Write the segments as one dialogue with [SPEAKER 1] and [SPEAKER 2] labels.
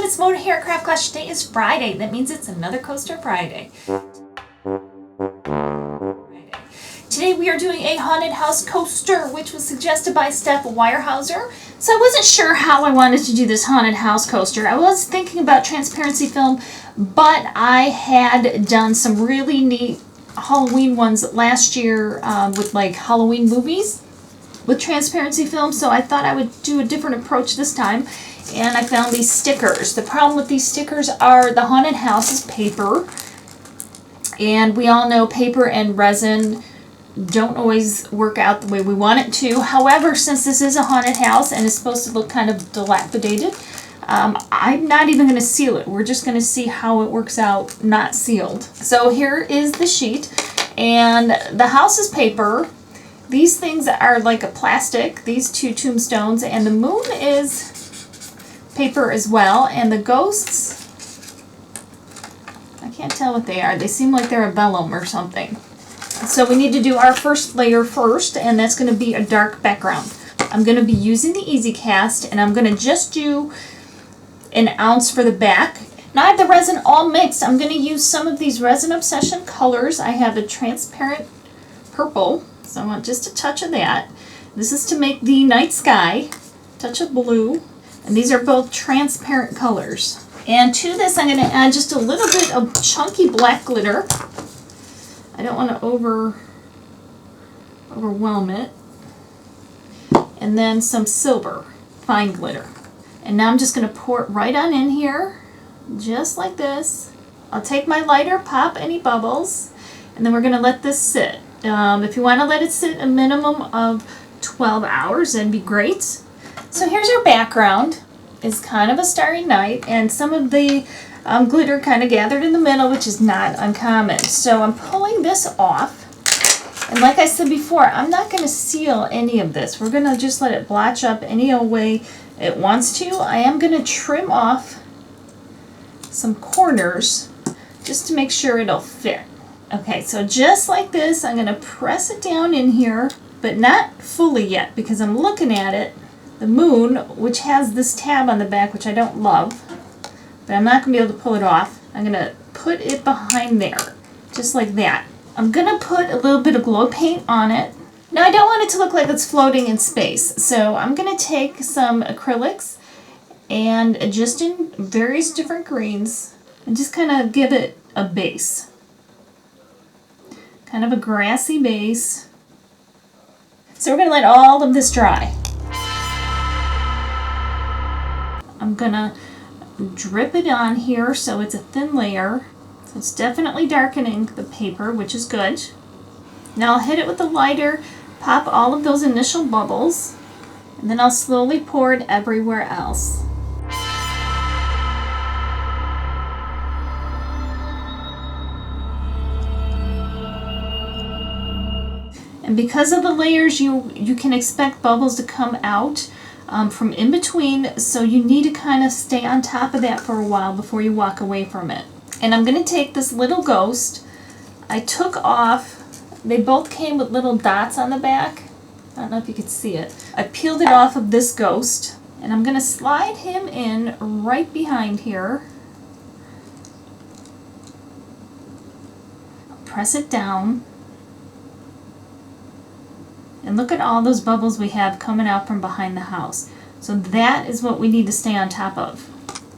[SPEAKER 1] everyone, it's Mona here at Klatch. Today is Friday. That means it's another Coaster Friday. Today we are doing a haunted house coaster, which was suggested by Steph Weyerhaeuser. So I wasn't sure how I wanted to do this haunted house coaster. I was thinking about transparency film, but I had done some really neat Halloween ones last year with like Halloween movies with transparency film, so I thought I would do a different approach this time. And I found these stickers. The problem with these stickers are the haunted house is paper, and we all know paper and resin don't always work out the way we want it to. However, since this is a haunted house and it's supposed to look kind of dilapidated, I'm not even going to seal it. We're just going to see how it works out not sealed. So here is the sheet, and the house is paper. These things are like a plastic, these two tombstones, and the moon is paper as well, and the ghosts, I can't tell what they are. They seem like they're a vellum or something. So we need to do our first layer first, and that's going to be a dark background. I'm going to be using the Easy Cast, and I'm going to just do an ounce for the back. Now I have the resin all mixed. I'm going to use some of these Resin Obsession colors. I have a transparent purple, so I want just a touch of that. This is to make the night sky, touch of blue, and these are both transparent colors. And to this I'm going to add just a little bit of chunky black glitter. I don't want to overwhelm it. And then some silver, fine glitter. And now I'm just going to pour it right on in here, just like this. I'll take my lighter, pop any bubbles, and then we're going to let this sit. If you want to let it sit a minimum of 12 hours, that'd be great. So here's our background. It's kind of a starry night, and some of the glitter kind of gathered in the middle, which is not uncommon. So I'm pulling this off, and like I said before, I'm not going to seal any of this. We're going to just let it blotch up any old way it wants to. I am going to trim off some corners just to make sure it'll fit. Okay, so just like this, I'm going to press it down in here, but not fully yet because I'm looking at it. The moon, which has this tab on the back, which I don't love, but I'm not going to be able to pull it off. I'm going to put it behind there, just like that. I'm going to put a little bit of glow paint on it. Now I don't want it to look like it's floating in space, so I'm going to take some acrylics and just in various different greens and just kind of give it a base. Kind of a grassy base. So we're going to let all of this dry. I'm going to drip it on here so it's a thin layer. So it's definitely darkening the paper, which is good. Now I'll hit it with the lighter, pop all of those initial bubbles, and then I'll slowly pour it everywhere else. And because of the layers, you can expect bubbles to come out from in between, so you need to kind of stay on top of that for a while before you walk away from it. And I'm going to take this little ghost. I took off, they both came with little dots on the back. I don't know if you could see it. I peeled it off of this ghost, and I'm going to slide him in right behind here. Press it down. And look at all those bubbles we have coming out from behind the house. So that is what we need to stay on top of.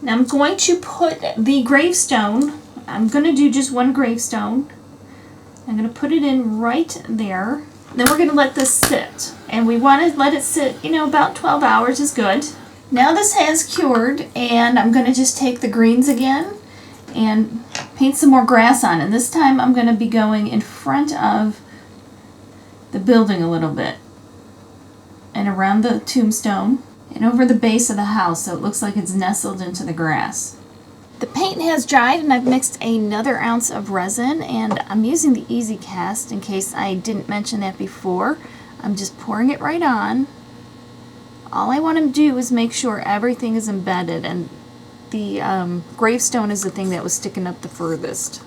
[SPEAKER 1] Now I'm going to put the gravestone. I'm going to do just one gravestone. I'm going to put it in right there. Then we're going to let this sit. And we want to let it sit, about 12 hours is good. Now this has cured, and I'm going to just take the greens again and paint some more grass on. And this time I'm going to be going in front of the building a little bit and around the tombstone and over the base of the house so it looks like it's nestled into the grass. The paint has dried, and I've mixed another ounce of resin, and I'm using the Easy Cast in case I didn't mention that before. I'm just pouring it right on. All I want to do is make sure everything is embedded, and the gravestone is the thing that was sticking up the furthest.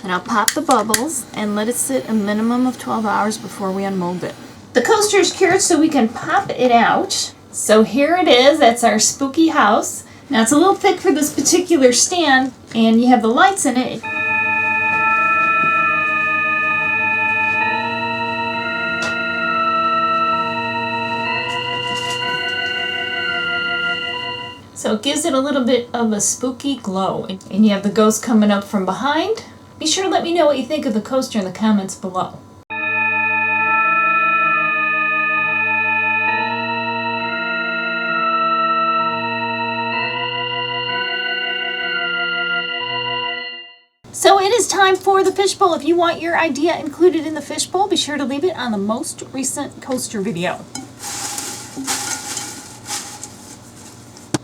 [SPEAKER 1] And I'll pop the bubbles and let it sit a minimum of 12 hours before we unmold it. The coaster is cured, so we can pop it out. So here it is. That's our spooky house. Now it's a little thick for this particular stand, and you have the lights in it. So it gives it a little bit of a spooky glow. And you have the ghost coming up from behind. Be sure to let me know what you think of the coaster in the comments below. So it is time for the fishbowl. If you want your idea included in the fishbowl, be sure to leave it on the most recent coaster video.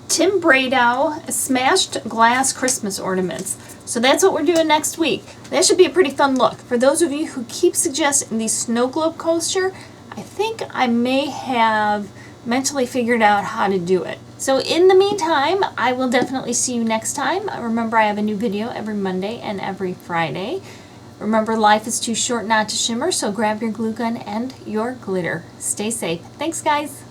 [SPEAKER 1] Tim Bradow smashed glass Christmas ornaments. So that's what we're doing next week. That should be a pretty fun look. For those of you who keep suggesting the snow globe coaster, I think I may have mentally figured out how to do it. So in the meantime, I will definitely see you next time. Remember, I have a new video every Monday and every Friday. Remember, life is too short not to shimmer, so grab your glue gun and your glitter. Stay safe. Thanks, guys.